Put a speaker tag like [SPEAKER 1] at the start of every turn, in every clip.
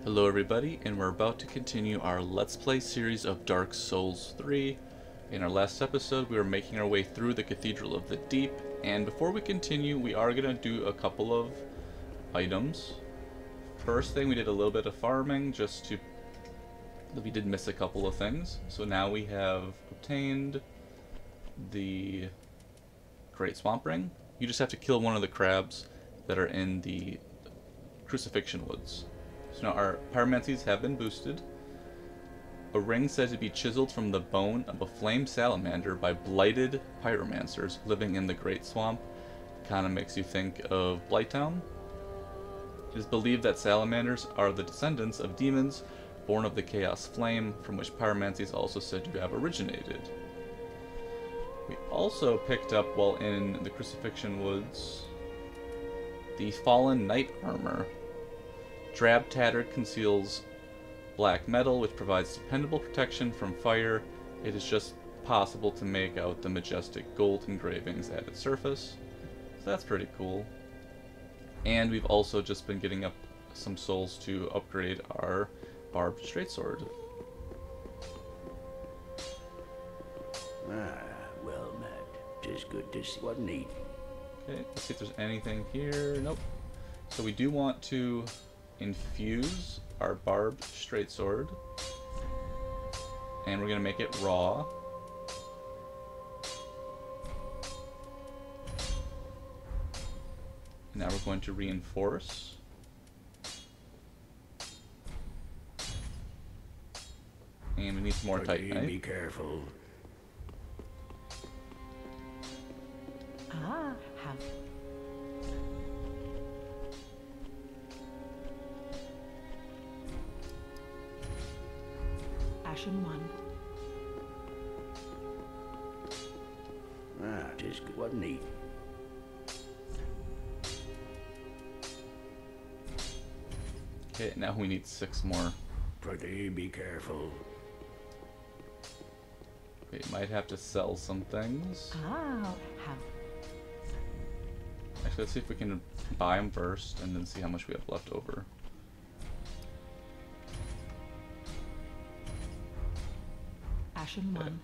[SPEAKER 1] Hello everybody, and we're about to continue our Let's Play series of Dark Souls 3. In our last episode, we were making our way through the Cathedral of the Deep, and before we continue, we are going to do a couple of items. First thing, we did a little bit of farming, we did miss a couple of things. So now we have obtained the Great Swamp Ring. You just have to kill one of the crabs that are in the Crucifixion Woods. So now our pyromancies have been boosted. A ring said to be chiseled from the bone of a flame salamander by blighted pyromancers living in the Great Swamp. Kind of makes you think of Blighttown. It is believed that salamanders are the descendants of demons born of the Chaos Flame, from which pyromancy is also said to have originated. We also picked up, while in the Crucifixion Woods, the Fallen Knight Armor. Drab Tattered conceals black metal, which provides dependable protection from fire. It is just possible to make out the majestic gold engravings at its surface. So that's pretty cool. And we've also just been getting up some souls to upgrade our barbed straight-sword.
[SPEAKER 2] Well met. 'Tis good to see what need.
[SPEAKER 1] Okay, let's see if there's anything here. Nope. So we do want to infuse our barbed straight sword, and we're going to make it raw. Now we're going to reinforce. And we need some more titanite.
[SPEAKER 2] Be careful.
[SPEAKER 3] Have. Ashen one.
[SPEAKER 2] 'Tis good what need.
[SPEAKER 1] Okay, now we need 6 more.
[SPEAKER 2] Pretty be careful.
[SPEAKER 1] We might have to sell some things.
[SPEAKER 3] Have.
[SPEAKER 1] Actually, let's see if we can buy them first, and then see how much we have left over.
[SPEAKER 3] Ashen one.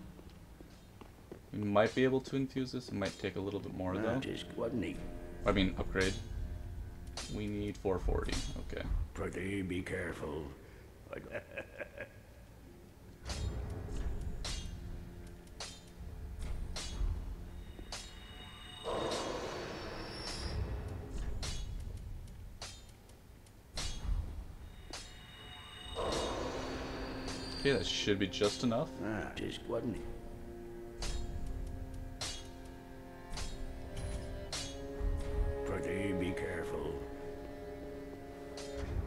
[SPEAKER 1] We might be able to infuse this. It might take a little bit more, though.
[SPEAKER 2] 'Tis good what need.
[SPEAKER 1] I mean, upgrade. We need 440. Okay.
[SPEAKER 2] Pretty be careful.
[SPEAKER 1] Okay, that should be just enough.
[SPEAKER 2] 'Tis good what need. Pretty be careful.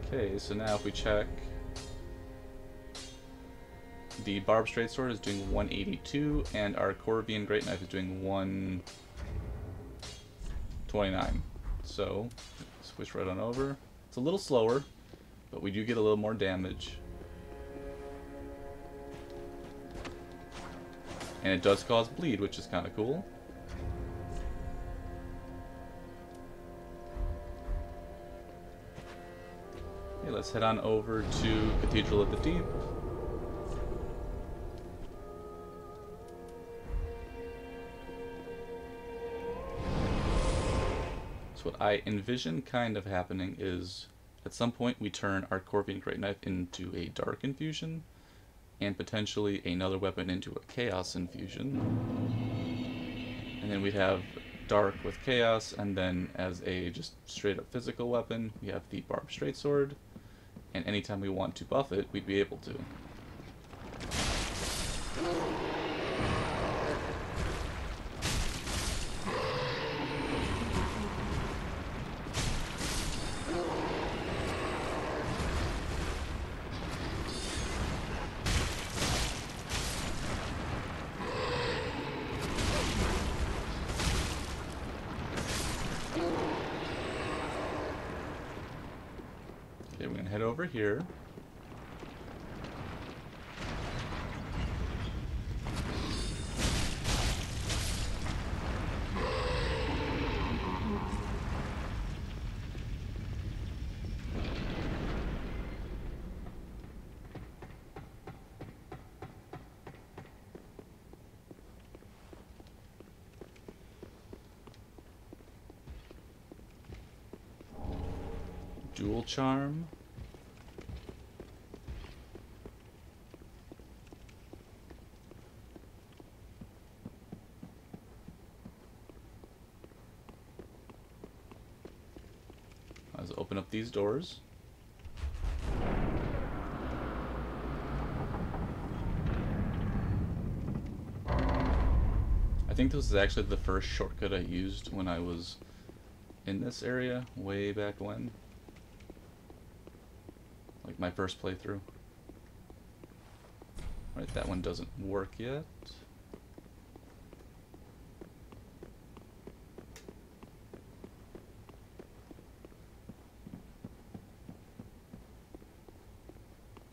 [SPEAKER 1] Okay, so now if we check, the barbed straight sword is doing 182, and our Corvian great knife is doing 129. So switch right on over. It's a little slower, but we do get a little more damage. And it does cause bleed, which is kind of cool. Okay, let's head on over to Cathedral of the Deep. So what I envision kind of happening is, at some point we turn our Corvian Great Knife into a Dark Infusion, and potentially another weapon into a Chaos Infusion. And then we'd have Dark with Chaos, and then as a just straight up physical weapon, we have the barbed straight sword. And anytime we want to buff it, we'd be able to. Okay, we're gonna head over here. Dual charm. Let's open up these doors. I think this is actually the first shortcut I used when I was in this area way back when. Like my first playthrough. Right, that one doesn't work yet.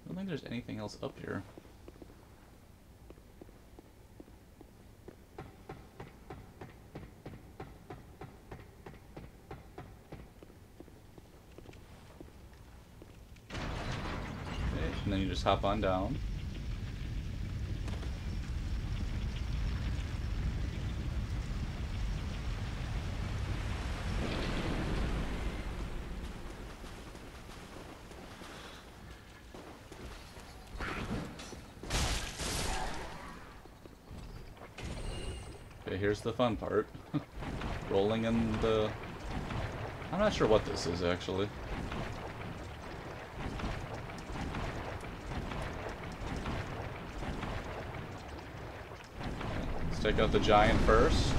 [SPEAKER 1] I don't think there's anything else up here. And then you just hop on down. Okay, here's the fun part. Rolling in the... I'm not sure what this is actually. Take out the giant first.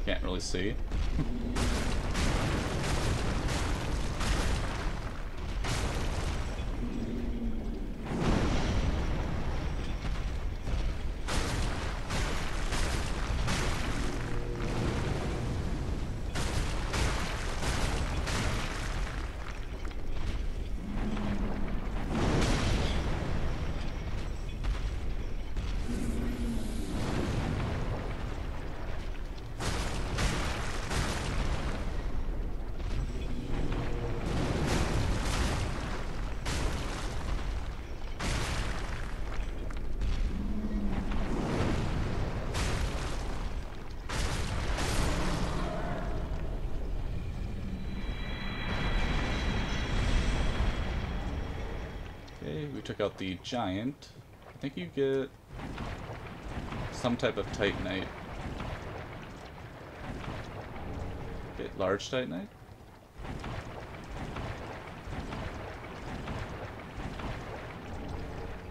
[SPEAKER 1] Can't really see. Okay, we took out the giant. I think you get some type of titanite. Get large titanite.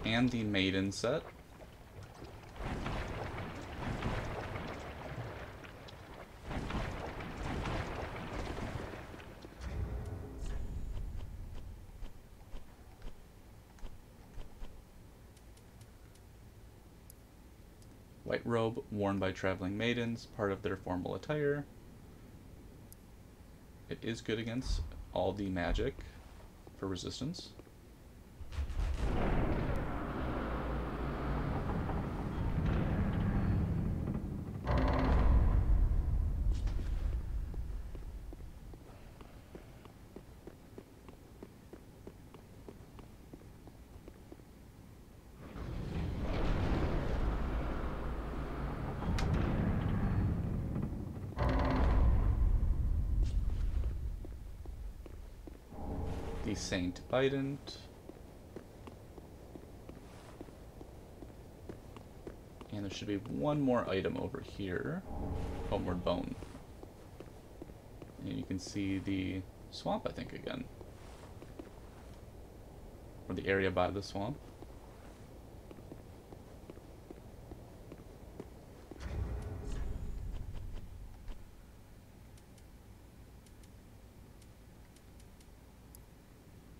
[SPEAKER 1] And the maiden set. White robe worn by traveling maidens, part of their formal attire. It is good against all the magic for resistance. The Saint Bident. And there should be one more item over here. Homeward Bone. And you can see the swamp, I think, again. Or the area by the swamp.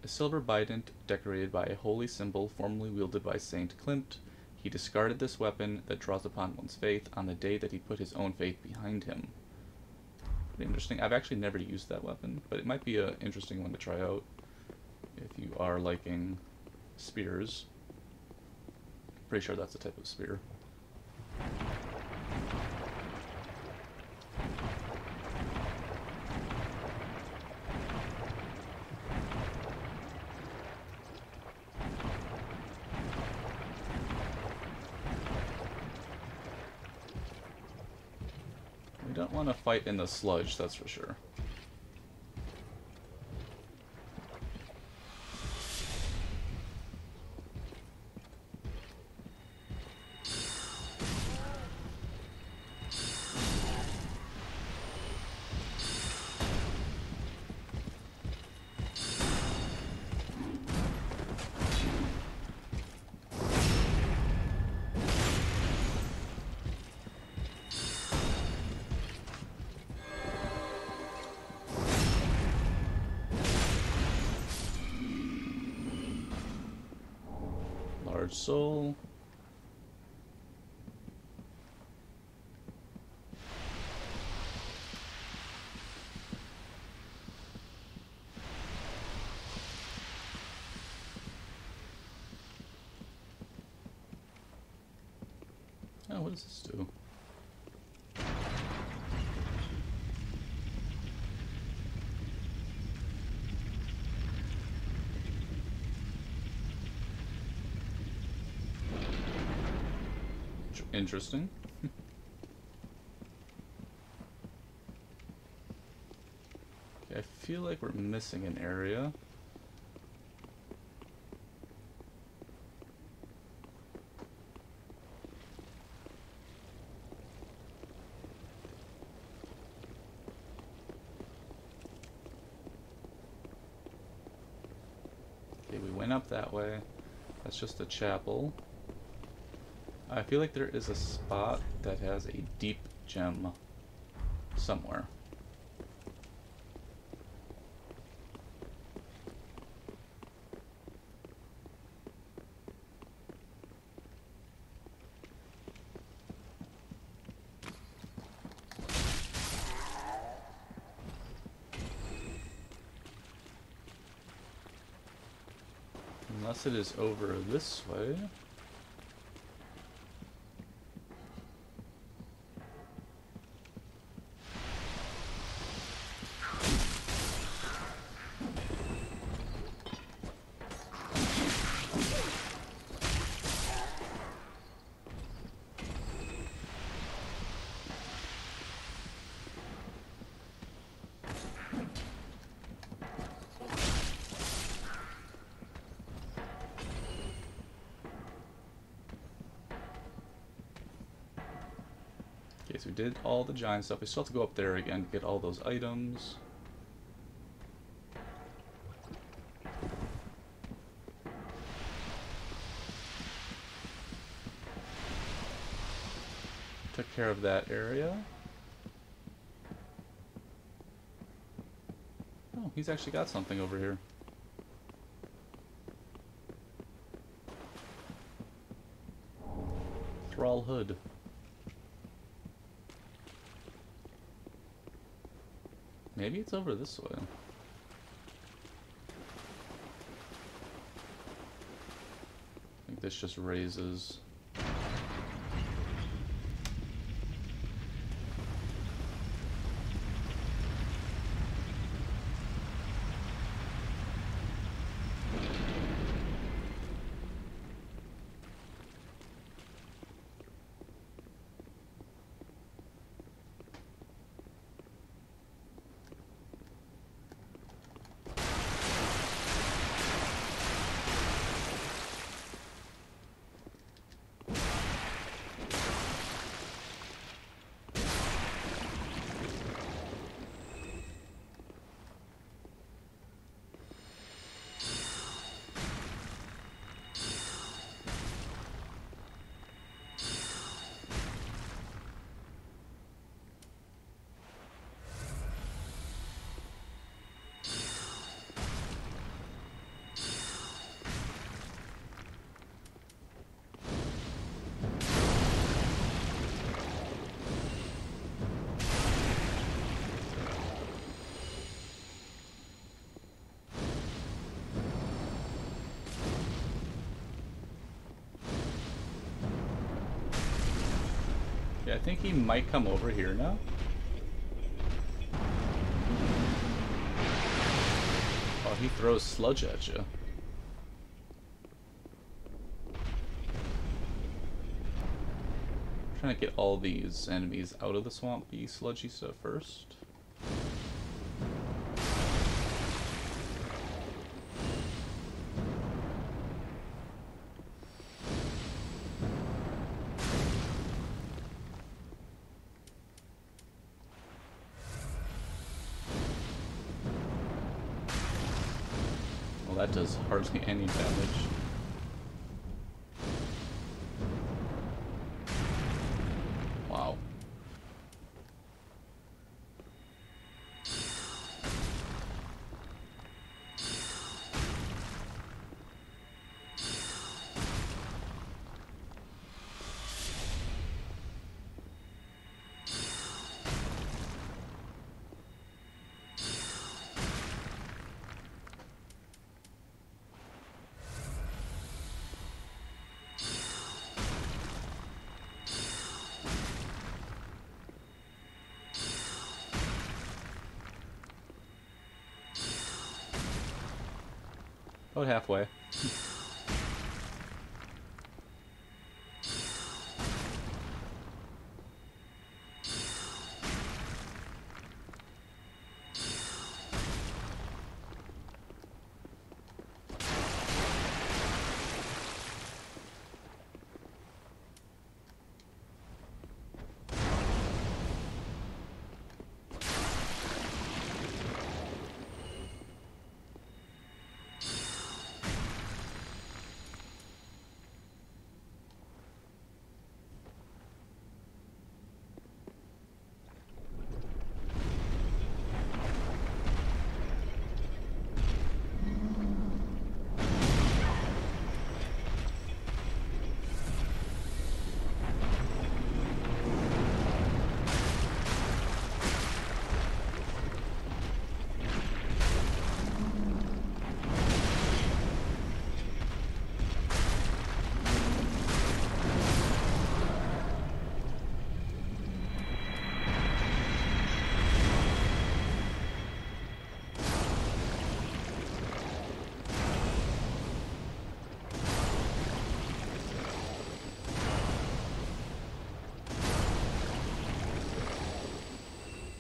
[SPEAKER 1] A silver bident decorated by a holy symbol formerly wielded by Saint Klimt. He discarded this weapon that draws upon one's faith on the day that he put his own faith behind him. Pretty interesting. I've actually never used that weapon, but it might be an interesting one to try out if you are liking spears. Pretty sure that's a type of spear. don't want to fight in the sludge, that's for sure. Large soul. Oh, what does this do? Interesting. Okay, I feel like we're missing an area. Okay, we went up that way. That's just the chapel. I feel like there is a spot that has a deep gem somewhere. Unless it is over this way. Okay, so we did all the giant stuff. We still have to go up there again to get all those items. Took care of that area. Oh, he's actually got something over here. Thrall hood. Maybe it's over this way. I think this just raises. Yeah, I think he might come over here now. Oh, he throws sludge at you. Trying to get all these enemies out of the swampy, sludgy stuff first. Well, that does hardly any damage. Wow. About halfway.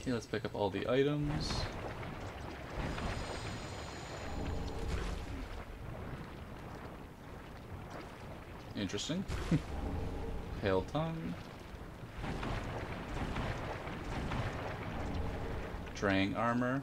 [SPEAKER 1] Okay, let's pick up all the items. Interesting. Pale tongue. Drang armor.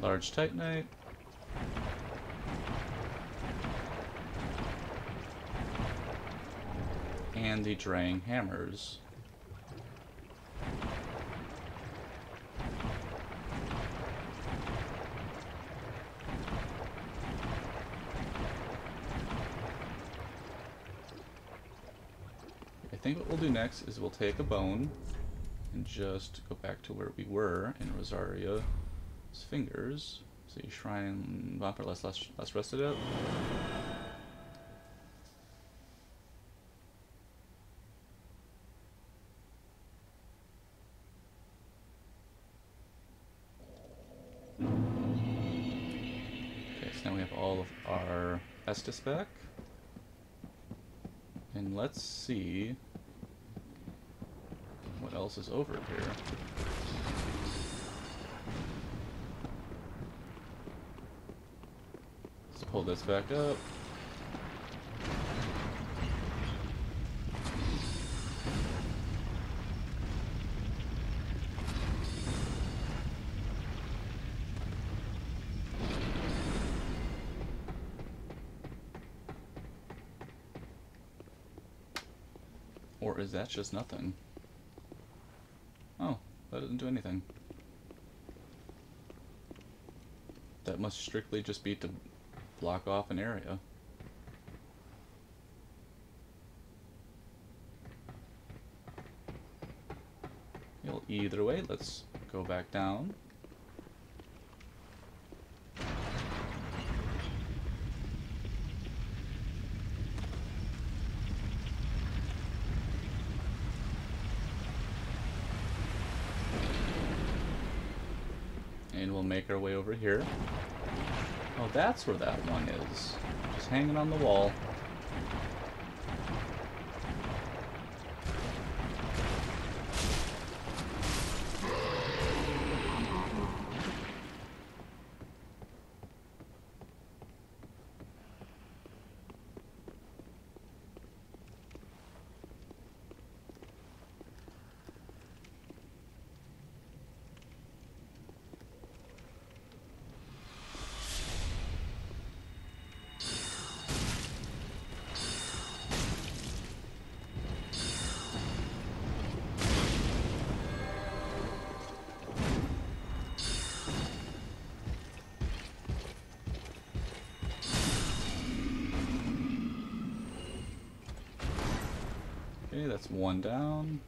[SPEAKER 1] Large Titanite. And the Drang hammers. I think what we'll do next is we'll take a bone and just go back to where we were in Rosario's fingers. So you shrine bumper, let's rest it out. Okay, so now we have all of our Estus back. And let's see what else is over here. Let's pull this back up. Or is that just nothing? Oh, that doesn't do anything. That must strictly just be to block off an area. Well, either way, let's go back down. we'll make our way over here. Oh, that's where that one is. Just hanging on the wall. Okay, that's one down.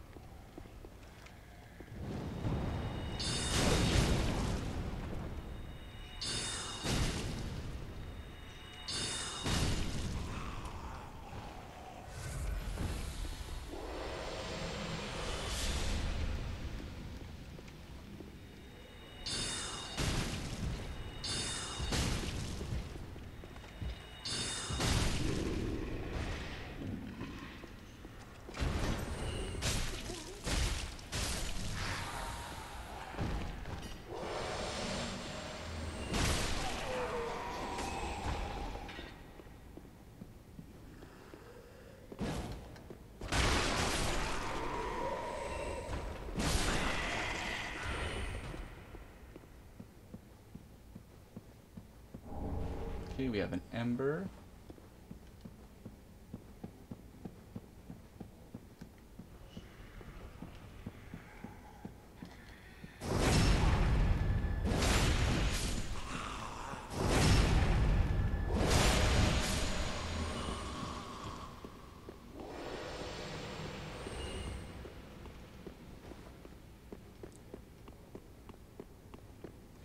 [SPEAKER 1] Okay, we have an ember.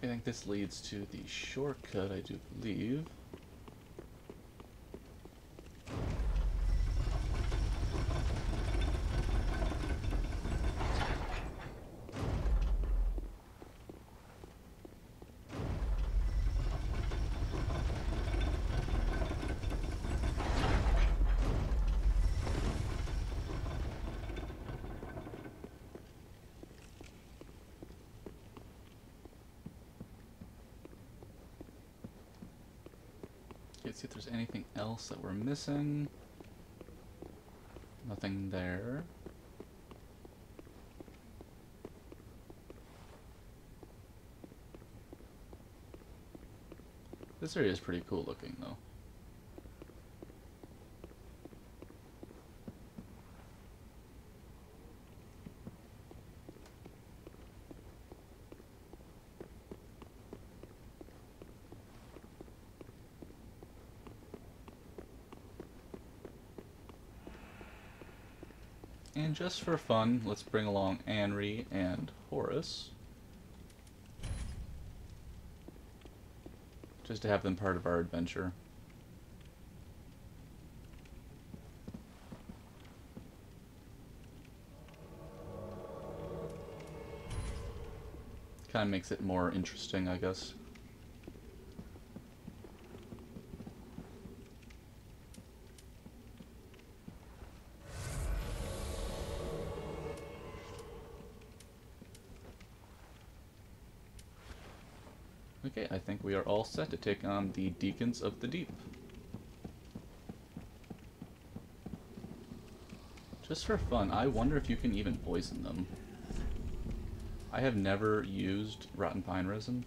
[SPEAKER 1] I think this leads to the shortcut, I do believe. Let's see if there's anything else that we're missing. Nothing there. This area is pretty cool looking though. And just for fun, let's bring along Anri and Horace. Just to have them part of our adventure. Kind of makes it more interesting, I guess. Okay, I think we are all set to take on the Deacons of the Deep. Just for fun, I wonder if you can even poison them. I have never used rotten pine resin.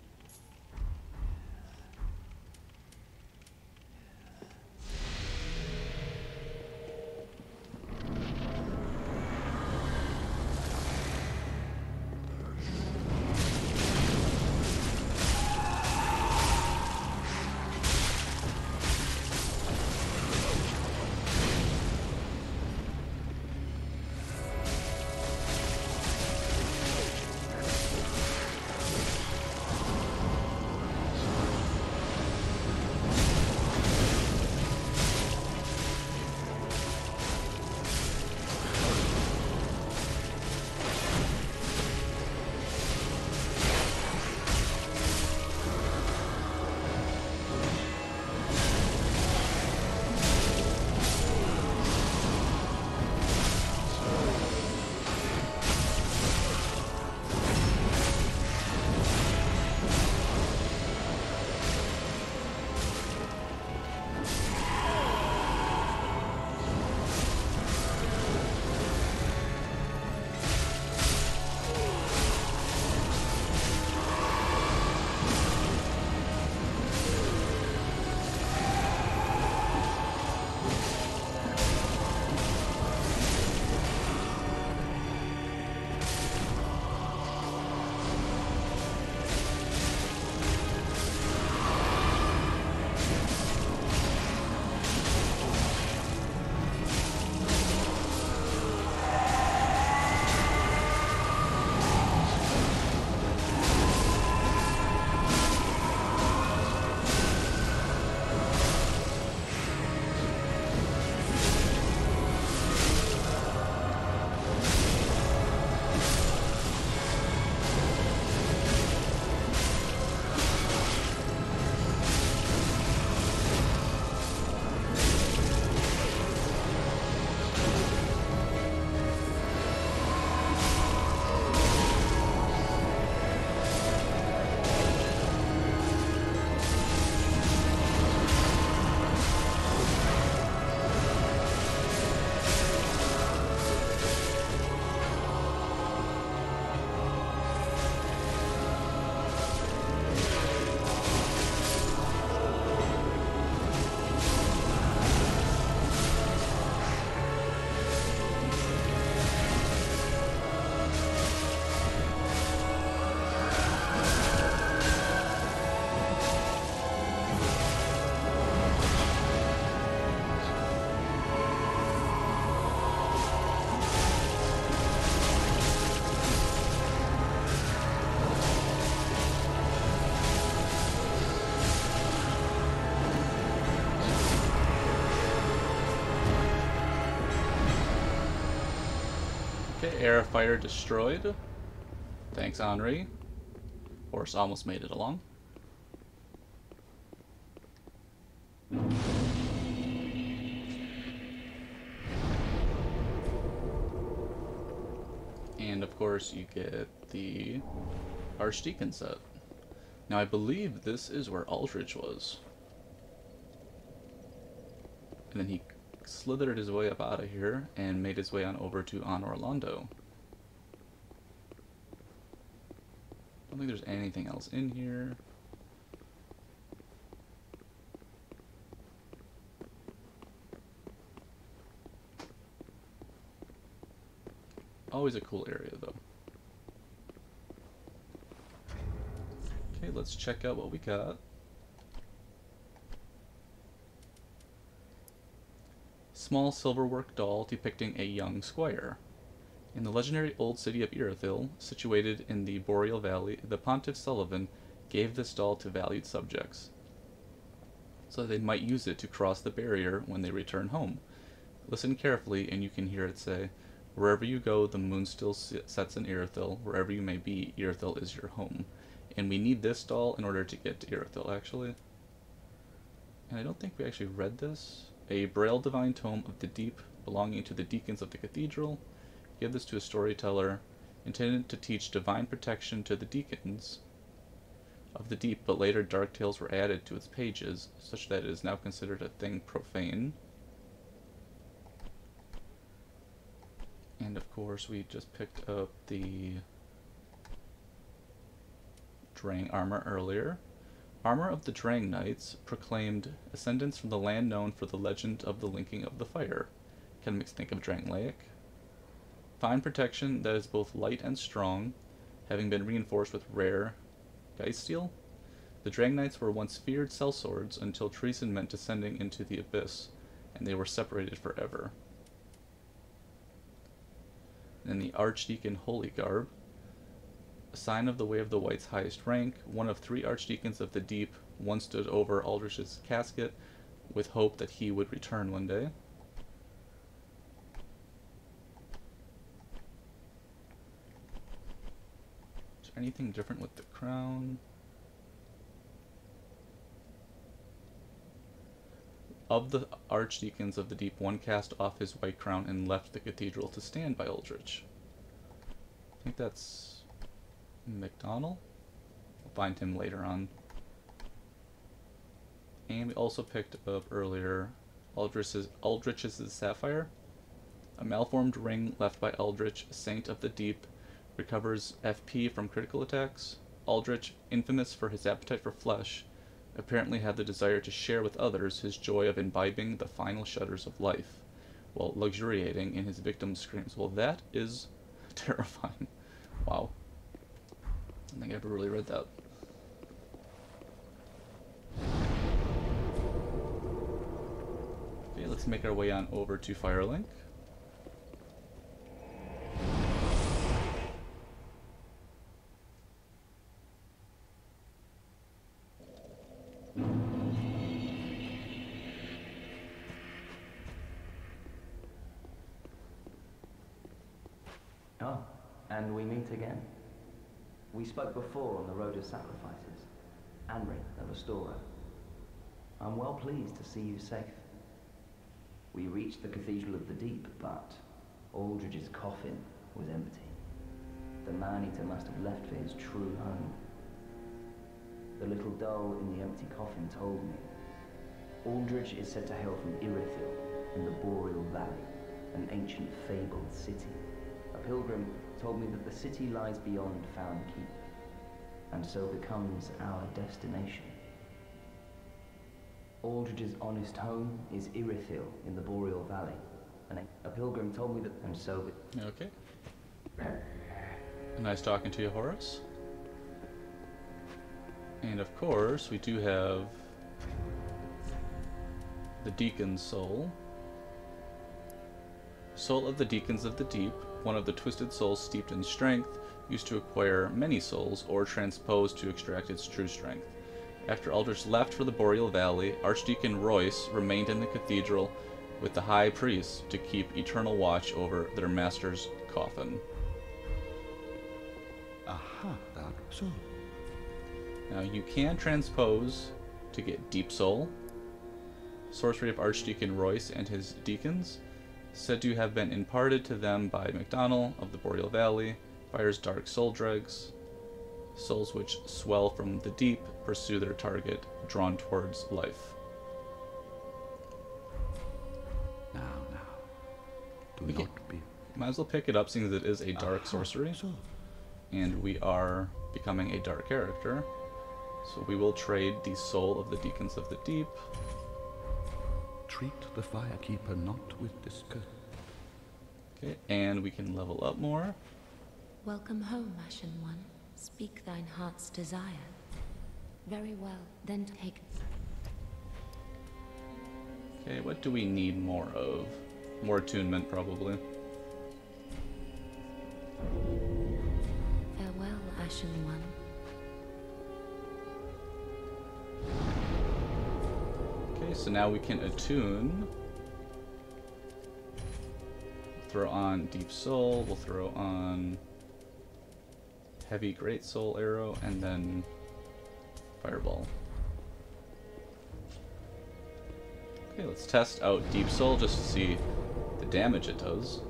[SPEAKER 1] Okay, air fire destroyed. Thanks, Henri. Horse almost made it along. And of course you get the Archdeacon set. Now I believe this is where Aldrich was. And then he slithered his way up out of here and made his way on over to Orlando. I don't think there's anything else in here. Always a cool area though. Okay, let's check out what we got. Small silverwork doll depicting a young squire. In the legendary old city of Irithyll, situated in the Boreal Valley, the Pontiff Sullivan gave this doll to valued subjects, so that they might use it to cross the barrier when they return home. Listen carefully and you can hear it say, "Wherever you go, the moon still sets in Irithyll. Wherever you may be, Irithyll is your home." And we need this doll in order to get to Irithyll, actually. And I don't think we actually read this. A Braille Divine Tome of the Deep, belonging to the Deacons of the Cathedral. Give this to a storyteller, intended to teach divine protection to the Deacons of the Deep, but later dark tales were added to its pages, such that it is now considered a thing profane. And of course we just picked up the Drang armor earlier. Armor of the Drang Knights proclaimed ascendants from the land known for the legend of the linking of the fire. Can makes think of Drang Laic. Fine protection that is both light and strong, having been reinforced with rare Geiststeel. The Drang Knights were once feared sellswords until treason meant descending into the abyss, and they were separated forever. And the Archdeacon Holy Garb, a sign of the Way of the White's highest rank, one of 3 Archdeacons of the Deep, one stood over Aldrich's casket with hope that he would return one day. Is there anything different with the crown? Of the Archdeacons of the Deep, one cast off his white crown and left the cathedral to stand by Aldrich. I think that's McDonald. We'll find him later on. And we also picked up earlier Aldrich's Sapphire. A malformed ring left by Aldrich, Saint of the Deep, recovers FP from critical attacks. Aldrich, infamous for his appetite for flesh, apparently had the desire to share with others his joy of imbibing the final shudders of life, while luxuriating in his victim's screams. Well, that is terrifying. Wow. I don't think I ever really read that. Okay, let's make our way on over to Firelink.
[SPEAKER 4] Oh, and we meet again. We spoke before on the Road of Sacrifices. Anri, the Restorer. I'm well pleased to see you safe. We reached the Cathedral of the Deep, but Aldrich's coffin was empty. The man-eater must have left for his true home. The little doll in the empty coffin told me. Aldrich is said to hail from Irithyll in the Boreal Valley, an ancient fabled city. A pilgrim told me that the city lies beyond Found Keep, and so becomes our destination. Aldrich's honest home is Irithyll in the Boreal Valley, and a pilgrim told me that, and so...
[SPEAKER 1] Okay. Nice talking to you, Horace. And of course, we do have the Deacon's soul. Soul of the Deacons of the Deep, one of the twisted souls steeped in strength, used to acquire many souls or transpose to extract its true strength. After Aldrich left for the Boreal Valley, Archdeacon Royce remained in the cathedral with the High Priest to keep eternal watch over their master's coffin.
[SPEAKER 5] Aha, Dark Soul.
[SPEAKER 1] Now you can transpose to get Deep Soul. Sorcery of Archdeacon Royce and his Deacons, said to have been imparted to them by MacDonald of the Boreal Valley, fires dark soul dregs. Souls which swell from the deep pursue their target, drawn towards life.
[SPEAKER 5] Now, do
[SPEAKER 1] Okay.
[SPEAKER 5] not be.
[SPEAKER 1] Might as well pick it up, seeing that it is a dark sorcery,
[SPEAKER 5] So,
[SPEAKER 1] and we are becoming a dark character. So we will trade the soul of the Deacons of the Deep.
[SPEAKER 5] treat the Firekeeper not with disgust.
[SPEAKER 1] Okay, and we can level up more.
[SPEAKER 6] Welcome home, Ashen One. Speak thine heart's desire. Very well, then take.
[SPEAKER 1] Okay, what do we need more of? More attunement, probably.
[SPEAKER 6] Farewell, Ashen One.
[SPEAKER 1] Okay, so now we can attune. Throw on Deep Soul, we'll throw on Heavy Great Soul Arrow, and then Fireball. Okay, let's test out Deep Soul just to see the damage it does.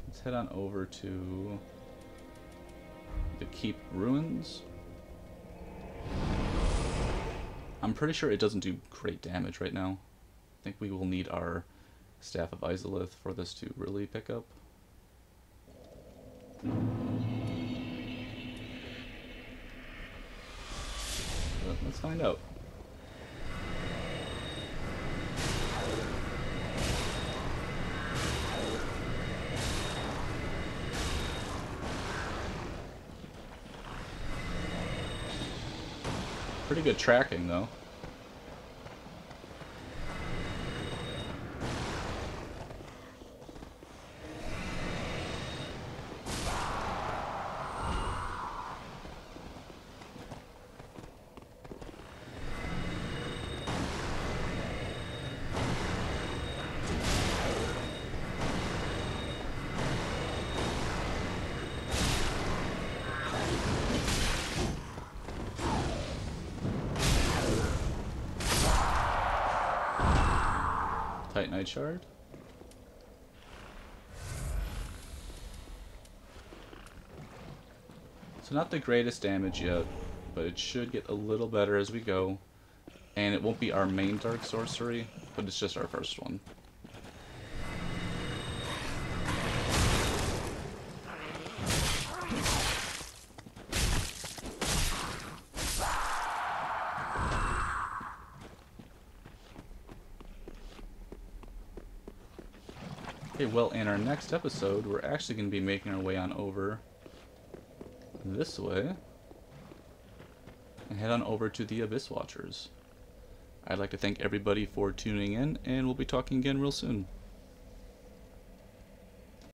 [SPEAKER 1] Let's head on over to the Keep Ruins. I'm pretty sure it doesn't do great damage right now. I think we will need our Staff of Izalith for this to really pick up. But let's find out. Pretty good tracking, though. Titanite Shard. So not the greatest damage yet, but it should get a little better as we go. And it won't be our main dark sorcery, but it's just our first one. Okay, well, in our next episode, we're actually going to be making our way on over this way and head on over to the Abyss Watchers. I'd like to thank everybody for tuning in, and we'll be talking again real soon.